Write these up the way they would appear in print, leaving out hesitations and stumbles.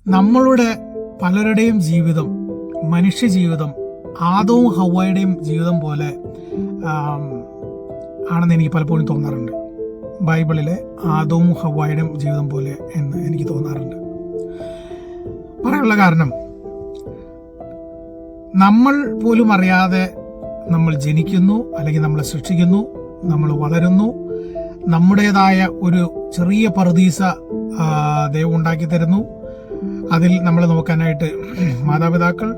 നമ്മളുടെ പലരുടെയും ജീവിതം, മനുഷ്യ ജീവിതം ആദവും ഹവ്വയുടെയും ജീവിതം പോലെ ആണെന്ന് എനിക്ക് പലപ്പോഴും തോന്നാറുണ്ട്. ബൈബിളിലെ ആദവും ഹവ്വയുടെയും ജീവിതം പോലെ എന്ന് എനിക്ക് തോന്നാറുണ്ട്. പറയാനുള്ള കാരണം, നമ്മൾ പോലും അറിയാതെ നമ്മൾ ജനിക്കുന്നു, അല്ലെങ്കിൽ നമ്മളെ സൃഷ്ടിക്കുന്നു, നമ്മൾ വളരുന്നു. നമ്മുടേതായ ഒരു ചെറിയ പറുദീസ ദൈവം ഉണ്ടാക്കി തരുന്നു. അതിൽ നമ്മളെ നോക്കാനായിട്ട് മാതാപിതാക്കൾ,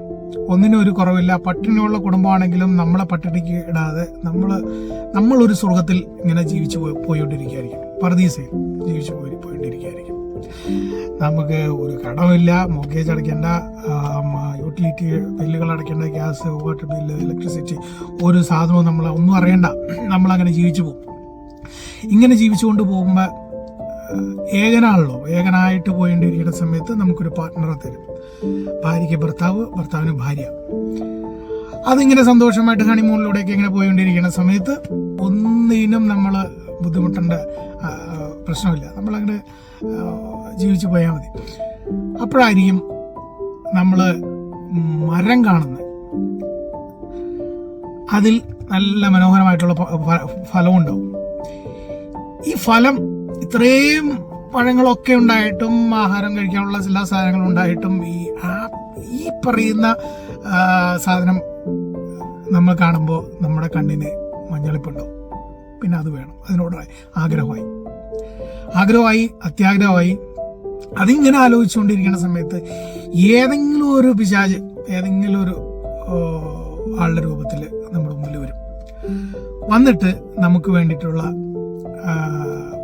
ഒന്നിനും ഒരു കുറവില്ല. പട്ടിണിയുള്ള കുടുംബമാണെങ്കിലും നമ്മളെ പട്ടിണിക്ക് ഇടാതെ നമ്മളൊരു സ്വർഗത്തിൽ ഇങ്ങനെ ജീവിച്ചു പോയിക്കൊണ്ടിരിക്കുകയായിരിക്കും. പറുദീസയിൽ ജീവിച്ചു പോയിക്കൊണ്ടിരിക്കുകയായിരിക്കും. നമുക്ക് ഒരു കടമില്ല, മോർഗേജ് അടയ്ക്കേണ്ട, യൂട്ടിലിറ്റി ബില്ലുകൾ അടയ്ക്കേണ്ട, ഗ്യാസ്, വാട്ടർ ബില്ല്, ഇലക്ട്രിസിറ്റി, ഒരു സാധനവും നമ്മൾ ഒന്നും അറിയണ്ട. നമ്മളങ്ങനെ ജീവിച്ചു പോകും. ഇങ്ങനെ ജീവിച്ചുകൊണ്ട് പോകുമ്പോൾ ഏകനായിട്ട് പോയിട്ടിരിക്കുന്ന സമയത്ത് നമുക്കൊരു പാർട്ട്ണറെ തരും. ഭാര്യയ്ക്ക് ഭർത്താവ്, ഭർത്താവിന് ഭാര്യ. അതിങ്ങനെ സന്തോഷമായിട്ട് ഹണിമൂണിലൂടെയൊക്കെ ഇങ്ങനെ പോയിക്കൊണ്ടിരിക്കുന്ന സമയത്ത് ഒന്നിനും നമ്മൾ ബുദ്ധിമുട്ടേണ്ട പ്രശ്നമില്ല. നമ്മളങ്ങനെ ജീവിച്ചു പോയാൽ മതി. അപ്പോഴായിരിക്കും നമ്മൾ മരം കാണുന്നത്. അതിൽ നല്ല മനോഹരമായിട്ടുള്ള ഫലമുണ്ടാവും. ഈ ഫലം ഇത്രയും പഴങ്ങളൊക്കെ ഉണ്ടായിട്ടും, ആഹാരം കഴിക്കാനുള്ള എല്ലാ സാധനങ്ങളും ഉണ്ടായിട്ടും, ഈ പറയുന്ന സാധനം നമ്മൾ കാണുമ്പോൾ നമ്മുടെ കണ്ണിന് മഞ്ഞളിപ്പുണ്ടാവും. പിന്നെ അത് വേണം, അതിനോട് ആഗ്രഹമായി അത്യാഗ്രഹമായി. അതിങ്ങനെ ആലോചിച്ചുകൊണ്ടിരിക്കുന്ന സമയത്ത് ഏതെങ്കിലും ഒരു പിശാച്, ഏതെങ്കിലും ഒരു ആളുടെ രൂപത്തിൽ നമ്മുടെ മുന്നിൽ വരും. വന്നിട്ട് നമുക്ക് വേണ്ടിയിട്ടുള്ള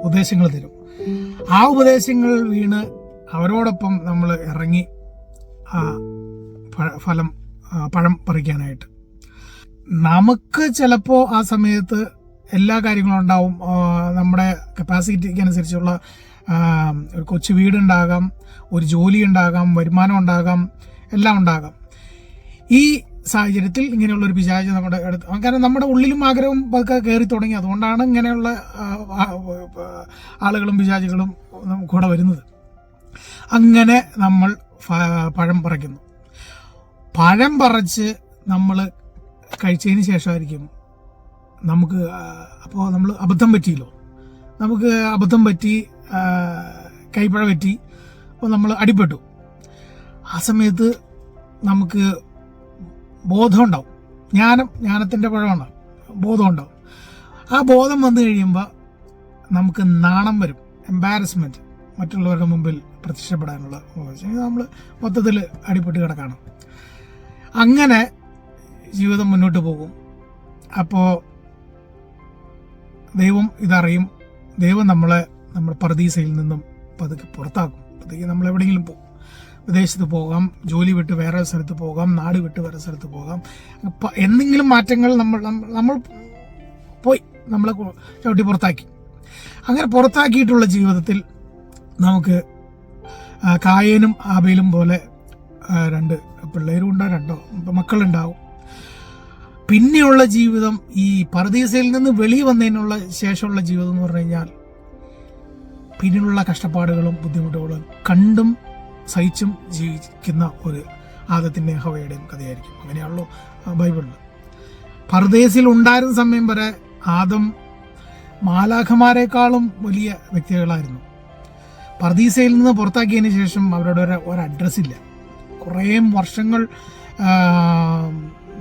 ഉപദേശങ്ങൾ തരും. ആ ഉപദേശങ്ങൾ വീണ് അവരോടൊപ്പം നമ്മൾ ഇറങ്ങി പഴം പറിക്കാനായിട്ട്. നമുക്ക് ചിലപ്പോൾ ആ സമയത്ത് എല്ലാ കാര്യങ്ങളും ഉണ്ടാവും. നമ്മുടെ കപ്പാസിറ്റിക്ക് അനുസരിച്ചുള്ള ഒരു കൊച്ചു വീടുണ്ടാകാം, ഒരു ജോലി ഉണ്ടാകാം, വരുമാനം ഉണ്ടാകാം, എല്ലാം ഉണ്ടാകാം. ഈ സാഹചര്യത്തിൽ ഇങ്ങനെയുള്ളൊരു പിശാച് നമ്മുടെ അടുത്ത്, കാരണം നമ്മുടെ ഉള്ളിലും ആഗ്രഹം ഒക്കെ കയറി തുടങ്ങി. അതുകൊണ്ടാണ് ഇങ്ങനെയുള്ള ആളുകളും പിശാചുകളും കൂടെ വരുന്നത്. അങ്ങനെ നമ്മൾ പഴം പറിക്കുന്നു. പഴം പറിച്ച് നമ്മൾ കഴിച്ചതിന് ശേഷമായിരിക്കും നമുക്ക്, അപ്പോൾ നമ്മൾ അബദ്ധം പറ്റിയല്ലോ, നമുക്ക് അബദ്ധം പറ്റി, കൈപ്പഴ പറ്റി, അപ്പോൾ നമ്മൾ അടിപ്പെട്ടു. ആ സമയത്ത് നമുക്ക് ബോധം ഉണ്ടാവും. ജ്ഞാനത്തിൻ്റെ പഴമാണ്, ബോധം ഉണ്ടാവും. ആ ബോധം വന്നു കഴിയുമ്പോൾ നമുക്ക് നാണം വരും, എംബാരസ്മെൻറ്റ്, മറ്റുള്ളവരുടെ മുമ്പിൽ പ്രത്യക്ഷപ്പെടാനുള്ള. നമ്മൾ മൊത്തത്തിൽ അടിപ്പെട്ട് കിടക്കണം. അങ്ങനെ ജീവിതം മുന്നോട്ട് പോകും. അപ്പോൾ ദൈവം ഇതറിയും. ദൈവം നമ്മുടെ പറുദീസയിൽ നിന്നും പതുക്കെ പുറത്താക്കും. പതുക്കെ നമ്മൾ എവിടെയെങ്കിലും പോകും. വിദേശത്ത് പോകാം, ജോലി വിട്ട് വേറെ സ്ഥലത്ത് പോകാം, നാട് വിട്ട് വേറെ സ്ഥലത്ത് പോകാം. എന്തെങ്കിലും മാറ്റങ്ങൾ നമ്മൾ പോയി, നമ്മളെ ചവിട്ടി പുറത്താക്കി. അങ്ങനെ പുറത്താക്കിയിട്ടുള്ള ജീവിതത്തിൽ നമുക്ക് കായേനും ആബേലും പോലെ 2 പിള്ളേരും ഉണ്ടാവും, 2 മക്കളുണ്ടാവും. പിന്നെയുള്ള ജീവിതം, ഈ പറുദീസയിൽ നിന്ന് വെളിയിൽ വന്നതിനുള്ള ശേഷമുള്ള ജീവിതം എന്ന് പറഞ്ഞു കഴിഞ്ഞാൽ, പിന്നിലുള്ള കഷ്ടപ്പാടുകളും ബുദ്ധിമുട്ടുകളും കണ്ടും സഹിച്ചും ജീവിക്കുന്ന ഒരു ആദത്തിൻ്റെയും ഹവ്വയുടെയും കഥയായിരിക്കും. അങ്ങനെയാണല്ലോ ബൈബിളിൽ. പറുദീസയിൽ ഉണ്ടായിരുന്ന സമയം വരെ ആദം മാലാഖമാരെക്കാളും വലിയ വ്യക്തികളായിരുന്നു. പറുദീസയിൽ നിന്ന് പുറത്താക്കിയതിന് ശേഷം അവരുടെ ഒരു അഡ്രസ്സില്ല. കുറേ വർഷങ്ങൾ,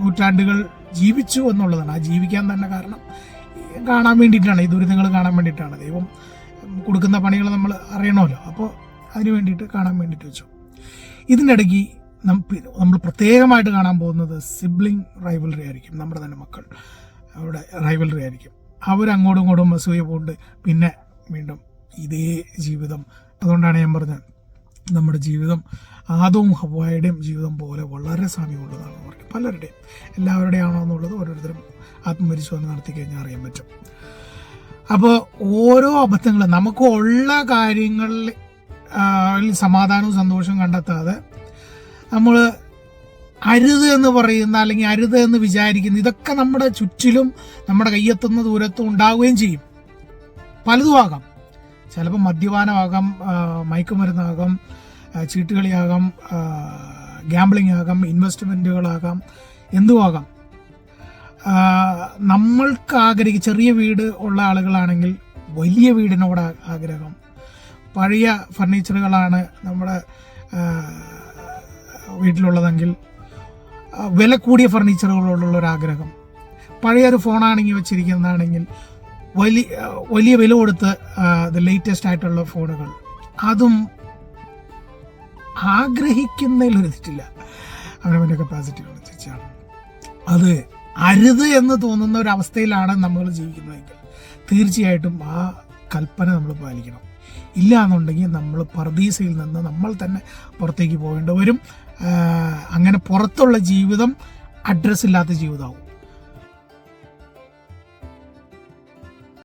നൂറ്റാണ്ടുകൾ ജീവിച്ചു എന്നുള്ളതാണ്. ആ ജീവിക്കാൻ തന്നെ കാരണം കാണാൻ വേണ്ടിയിട്ടാണ്, ഈ ദുരിതങ്ങൾ കാണാൻ വേണ്ടിയിട്ടാണ്. ദൈവം കൊടുക്കുന്ന പണികൾ നമ്മൾ അറിയണമല്ലോ. അപ്പോൾ അതിന് വേണ്ടിയിട്ട് കാണാൻ വേണ്ടിയിട്ട് വെച്ചു. ഇതിനിടയ്ക്ക് നമ്മൾ പ്രത്യേകമായിട്ട് കാണാൻ പോകുന്നത് സിബ്ലിംഗ് റൈവലറി ആയിരിക്കും. നമ്മുടെ തന്നെ മക്കൾ അവിടെ റൈവലറി ആയിരിക്കും. അവരങ്ങോട്ടും ഇങ്ങോട്ടും അസൂയ പോണ്ട് പിന്നെ വീണ്ടും ഇതേ ജീവിതം. അതുകൊണ്ടാണ് ഞാൻ പറഞ്ഞത്, നമ്മുടെ ജീവിതം ആദവും ഹവ്വയുടെയും ജീവിതം പോലെ വളരെ സാമ്യമുള്ളതാണ്. അവർക്ക് പലരുടെയും, എല്ലാവരുടെയും ആണോ എന്നുള്ളത് ഓരോരുത്തരും ആത്മപരിശോധന നടത്തി കഴിഞ്ഞാൽ അറിയാൻ പറ്റും. അപ്പോൾ ഓരോ അബദ്ധങ്ങളും, നമുക്ക് ഉള്ള കാര്യങ്ങളിൽ സമാധാനവും സന്തോഷവും കണ്ടെത്താതെ നമ്മൾ അരുത് എന്ന് പറയുന്ന, അല്ലെങ്കിൽ അരുത് എന്ന് വിചാരിക്കുന്ന, ഇതൊക്കെ നമ്മുടെ ചുറ്റിലും നമ്മുടെ കയ്യെത്തുന്ന ദൂരത്തും ഉണ്ടാവുകയും ചെയ്യും. പലതും ആകാം. ചിലപ്പോൾ മദ്യപാനമാകാം, മയക്കുമരുന്നാകാം, ചീട്ടുകളിയാകാം, ഗാംബ്ലിംഗ് ആകാം, ഇൻവെസ്റ്റ്മെൻറ്റുകളാകാം, എന്തുമാകാം. നമ്മൾക്ക് ചെറിയ വീട് ഉള്ള ആളുകളാണെങ്കിൽ വലിയ വീടിനോട് ആഗ്രഹം, പഴയ ഫർണിച്ചറുകളാണ് നമ്മുടെ വീട്ടിലുള്ളതെങ്കിൽ വില കൂടിയ ഫർണിച്ചറുകളോടുള്ളൊരാഗ്രഹം, പഴയൊരു ഫോണാണെങ്കിൽ വെച്ചിരിക്കുന്നതാണെങ്കിൽ വലിയ വില കൊടുത്ത് ലേറ്റസ്റ്റ് ആയിട്ടുള്ള ഫോണുകൾ, അതും ആഗ്രഹിക്കുന്നതിലൊരു തെറ്റില്ല. അവനവൻ്റെ കപ്പാസിറ്റികൾ അനുസരിച്ചാണ്. അത് അരുത് എന്ന് തോന്നുന്ന ഒരവസ്ഥയിലാണ് നമ്മൾ ജീവിക്കുന്നതെങ്കിൽ തീർച്ചയായിട്ടും ആ കൽപ്പന നമ്മൾ പാലിക്കണം. ഇല്ല എന്നുണ്ടെങ്കിൽ നമ്മൾ പർദീസയിൽ നിന്ന് നമ്മൾ തന്നെ പുറത്തേക്ക് പോകേണ്ടി വരും. അങ്ങനെ പുറത്തുള്ള ജീവിതം അഡ്രസ്സില്ലാത്ത ജീവിതമാവും.